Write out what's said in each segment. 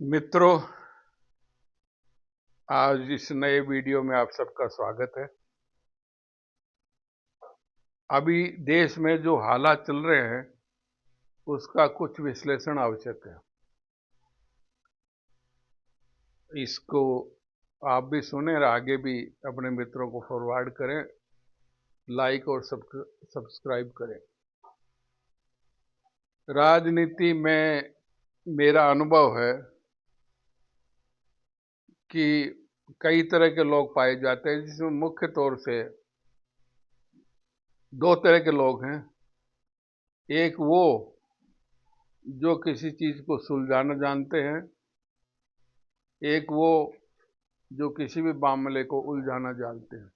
मित्रों, आज इस नए वीडियो में आप सबका स्वागत है। अभी देश में जो हालात चल रहे हैं उसका कुछ विश्लेषण आवश्यक है। इसको आप भी सुने और आगे भी अपने मित्रों को फॉरवर्ड करें, लाइक और सब्सक्राइब करें। राजनीति में मेरा अनुभव है कि कई तरह के लोग पाए जाते हैं, जिसमें मुख्य तौर से दो तरह के लोग हैं। एक वो जो किसी चीज को सुलझाना जानते हैं, एक वो जो किसी भी मामले को उलझाना जानते हैं।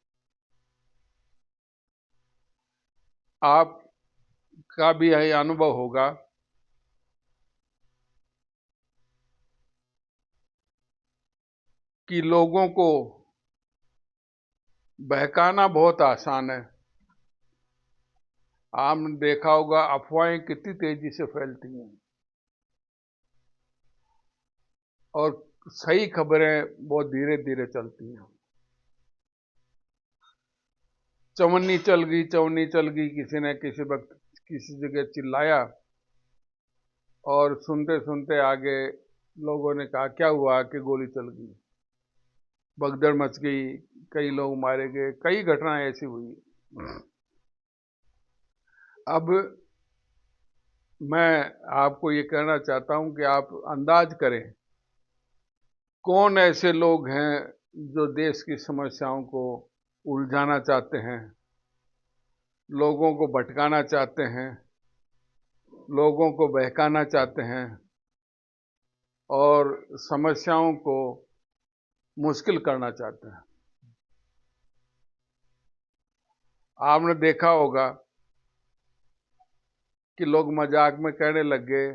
आपका भी यही अनुभव होगा कि लोगों को बहकाना बहुत आसान है। आपने देखा होगा अफवाहें कितनी तेजी से फैलती हैं और सही खबरें बहुत धीरे धीरे चलती हैं। चवन्नी चल गई, किसी ने किसी वक्त किसी जगह चिल्लाया और सुनते सुनते आगे लोगों ने कहा क्या हुआ कि गोली चल गई, भगदड़ मच गई, कई लोग मारे गए, कई घटनाएं ऐसी हुई। अब मैं आपको ये कहना चाहता हूं कि आप अंदाज करें कौन ऐसे लोग हैं जो देश की समस्याओं को उलझाना चाहते हैं, लोगों को भटकाना चाहते हैं, लोगों को बहकाना चाहते हैं और समस्याओं को मुश्किल करना चाहते हैं। आपने देखा होगा कि लोग मजाक में कहने लग गए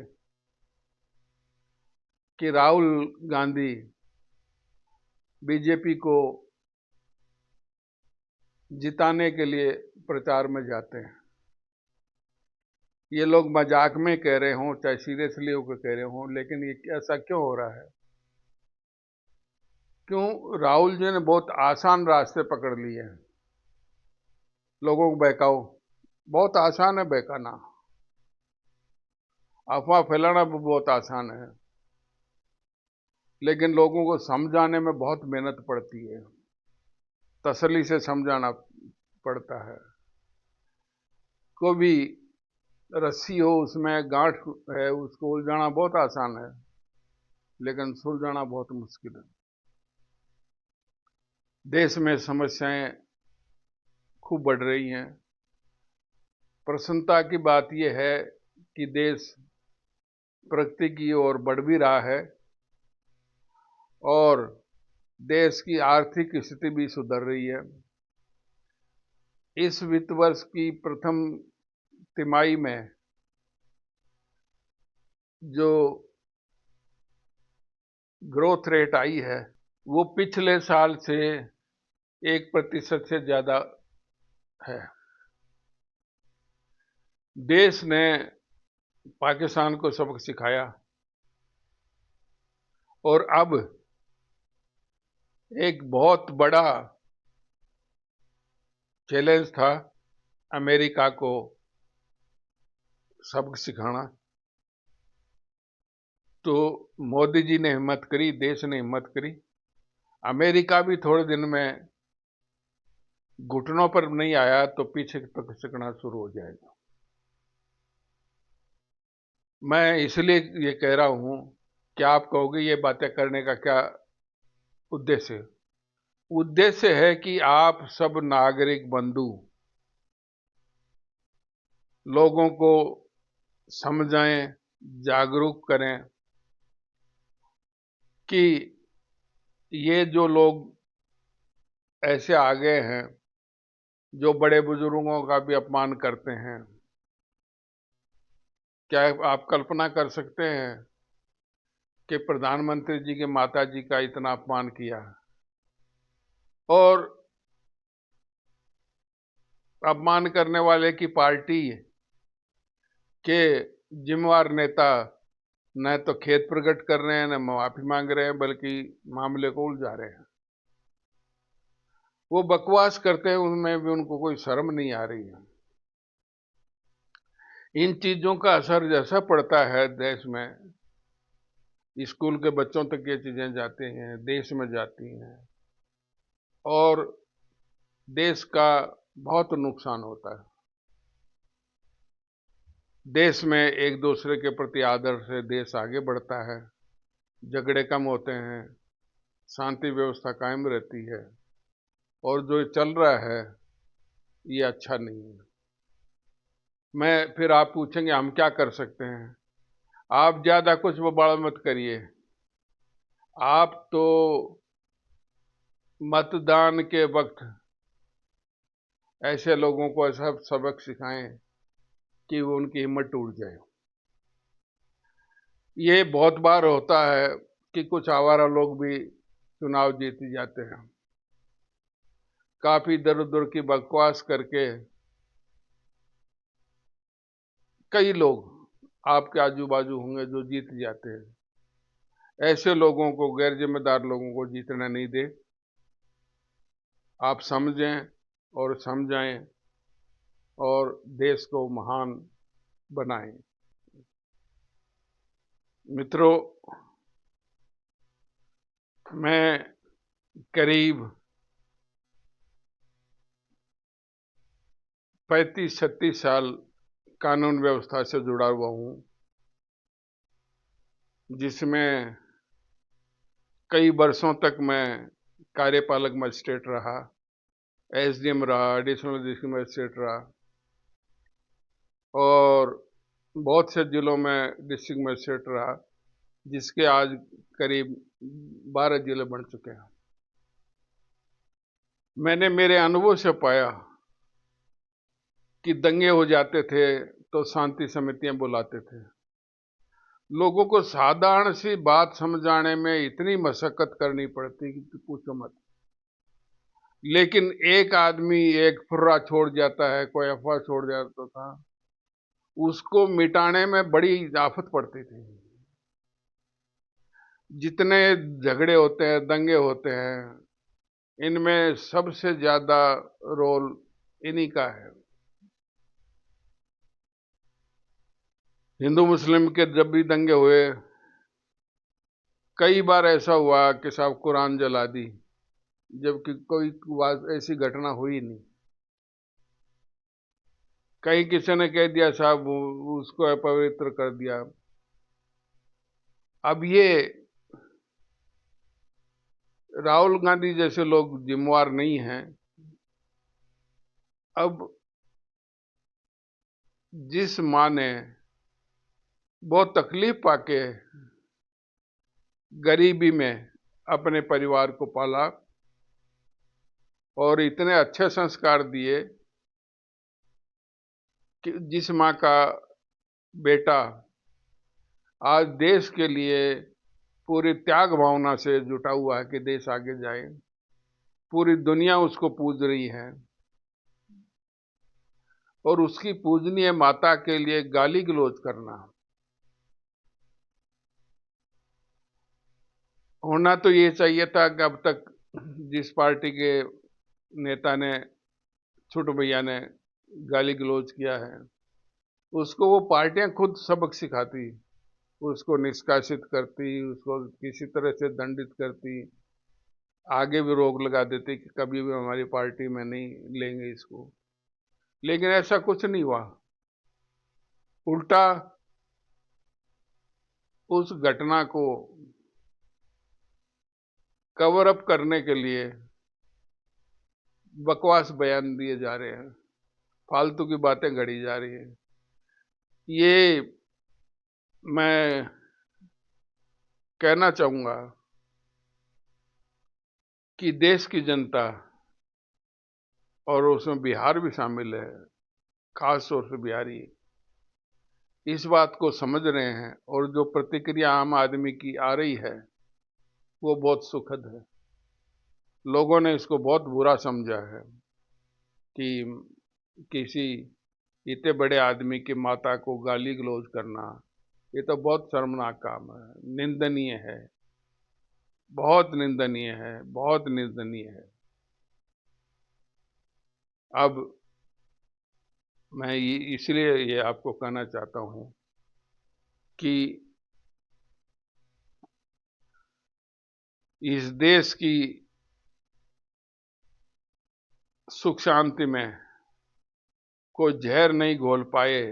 कि राहुल गांधी बीजेपी को जिताने के लिए प्रचार में जाते हैं। ये लोग मजाक में कह रहे हों चाहे सीरियसली होकर कह रहे हों, लेकिन ये ऐसा क्यों हो रहा है? क्यों? राहुल जी ने बहुत आसान रास्ते पकड़ लिए हैं। लोगों को बहकाओ, बहुत आसान है बहकाना, अफवाह फैलाना भी बहुत आसान है, लेकिन लोगों को समझाने में बहुत मेहनत पड़ती है, तसल्ली से समझाना पड़ता है। कोई भी रस्सी हो उसमें गांठ है, उसको उलझाना बहुत आसान है, लेकिन सुलझाना बहुत मुश्किल है। देश में समस्याएं खूब बढ़ रही हैं। प्रसन्नता की बात यह है कि देश प्रगति की ओर बढ़ भी रहा है और देश की आर्थिक स्थिति भी सुधर रही है। इस वित्त वर्ष की प्रथम तिमाही में जो ग्रोथ रेट आई है वो पिछले साल से 1% से ज्यादा है। देश ने पाकिस्तान को सबक सिखाया और अब एक बहुत बड़ा चैलेंज था अमेरिका को सबक सिखाना। तो मोदी जी ने हिम्मत करी, देश ने हिम्मत करी। अमेरिका भी थोड़े दिन में घुटनों पर नहीं आया तो पीछे तक सिकना शुरू हो जाएगा। मैं इसलिए ये कह रहा हूं कि आप कहोगे ये बातें करने का क्या उद्देश्य है? उद्देश्य है कि आप सब नागरिक बंधु लोगों को समझाएं, जागरूक करें कि ये जो लोग ऐसे आ गए हैं जो बड़े बुजुर्गों का भी अपमान करते हैं, क्या आप कल्पना कर सकते हैं कि प्रधानमंत्री जी के माता जी का इतना अपमान किया और अपमान करने वाले की पार्टी के जिम्मेवार नेता न तो खेद प्रकट कर रहे हैं, न माफी मांग रहे हैं, बल्कि मामले को उलझा रहे हैं। वो बकवास करते हैं, उनमें भी उनको कोई शर्म नहीं आ रही है। इन चीजों का असर जैसा पड़ता है देश में, स्कूल के बच्चों तक ये चीजें जाती हैं, देश में जाती हैं, और देश का बहुत नुकसान होता है। देश में एक दूसरे के प्रति आदर से देश आगे बढ़ता है, झगड़े कम होते हैं, शांति व्यवस्था कायम रहती है, और जो चल रहा है ये अच्छा नहीं है। फिर आप पूछेंगे हम क्या कर सकते हैं। आप ज्यादा कुछ बवाल मत करिए। आप तो मतदान के वक्त ऐसे लोगों को ऐसा सबक सिखाएं कि वो उनकी हिम्मत टूट जाए। ये बहुत बार होता है कि कुछ आवारा लोग भी चुनाव जीत जाते हैं, काफी दर उधर की बकवास करके। कई लोग आपके आजू बाजू होंगे जो जीत जाते हैं। ऐसे लोगों को, गैर जिम्मेदार लोगों को जीतना नहीं दे। आप समझें और समझाएं और देश को महान बनाएं। मित्रों, मैं करीब 35-36 साल कानून व्यवस्था से जुड़ा हुआ हूं, जिसमें कई वर्षों तक मैं कार्यपालक मजिस्ट्रेट रहा, एसडीएम रहा, एडिशनल डिस्ट्रिक्ट मजिस्ट्रेट रहा, और बहुत से जिलों में डिस्ट्रिक्ट मजिस्ट्रेट रहा, जिसके आज करीब 12 जिले बन चुके हैं। मैंने मेरे अनुभव से पाया कि दंगे हो जाते थे तो शांति समितियां बुलाते थे। लोगों को साधारण सी बात समझाने में इतनी मशक्कत करनी पड़ती कि पूछो मत। लेकिन एक आदमी एक फुर्रा छोड़ जाता है, कोई अफवाह छोड़ जाता था, उसको मिटाने में बड़ी आफत पड़ती थी। जितने झगड़े होते हैं, दंगे होते हैं, इनमें सबसे ज्यादा रोल इन्हीं का है। हिंदू मुस्लिम के जब भी दंगे हुए, कई बार ऐसा हुआ कि साहब कुरान जला दी, जबकि कोई ऐसी घटना हुई नहीं। कहीं किसी ने कह दिया साहब उसको अपवित्र कर दिया। अब ये राहुल गांधी जैसे लोग जिम्मेवार नहीं हैं। अब जिस मां ने बहुत तकलीफ पाके गरीबी में अपने परिवार को पाला और इतने अच्छे संस्कार दिए कि जिस मां का बेटा आज देश के लिए पूरी त्याग भावना से जुटा हुआ है कि देश आगे जाए, पूरी दुनिया उसको पूज रही है, और उसकी पूजनीय माता के लिए गाली गलौज करना, होना तो ये चाहिए था कि अब तक जिस पार्टी के नेता ने, छोटू भैया ने गाली गलौज किया है, उसको वो पार्टियां खुद सबक सिखाती, उसको निष्कासित करती, उसको किसी तरह से दंडित करती, आगे भी रोक लगा देती कि कभी भी हमारी पार्टी में नहीं लेंगे इसको। लेकिन ऐसा कुछ नहीं हुआ। उल्टा उस घटना को कवर अप करने के लिए बकवास बयान दिए जा रहे हैं, फालतू की बातें गढ़ी जा रही है। ये मैं कहना चाहूंगा कि देश की जनता, और उसमें बिहार भी शामिल है, खास तौर से बिहारी, इस बात को समझ रहे हैं, और जो प्रतिक्रिया आम आदमी की आ रही है वो बहुत सुखद है। लोगों ने इसको बहुत बुरा समझा है कि किसी इतने बड़े आदमी की माता को गाली गलौज करना, ये तो बहुत शर्मनाक काम है, निंदनीय है, बहुत निंदनीय है, बहुत निंदनीय है। अब मैं इसलिए ये आपको कहना चाहता हूं कि इस देश की सुख शांति में कोई जहर नहीं घोल पाए,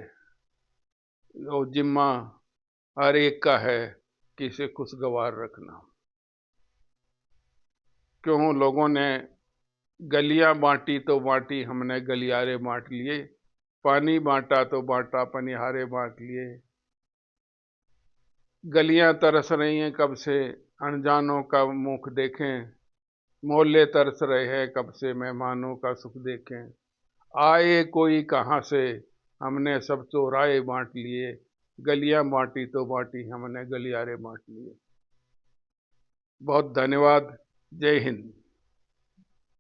वो जिम्मा हर एक का है कि इसे खुशगवार रखना। क्यों लोगों ने गलियां बांटी तो बांटी, हमने गलियारे बांट लिए, पानी बांटा तो बांटा, पनिहारे बांट लिए। गलियां तरस रही हैं कब से, अनजानों का मुख देखें, मोहल्ले तरस रहे हैं कब से, मेहमानों का सुख देखें। आए कोई कहां से, हमने सब चौराहे बांट लिए, गलियां बांटी तो बांटी, हमने गलियारे बांट लिए। बहुत धन्यवाद। जय हिंद।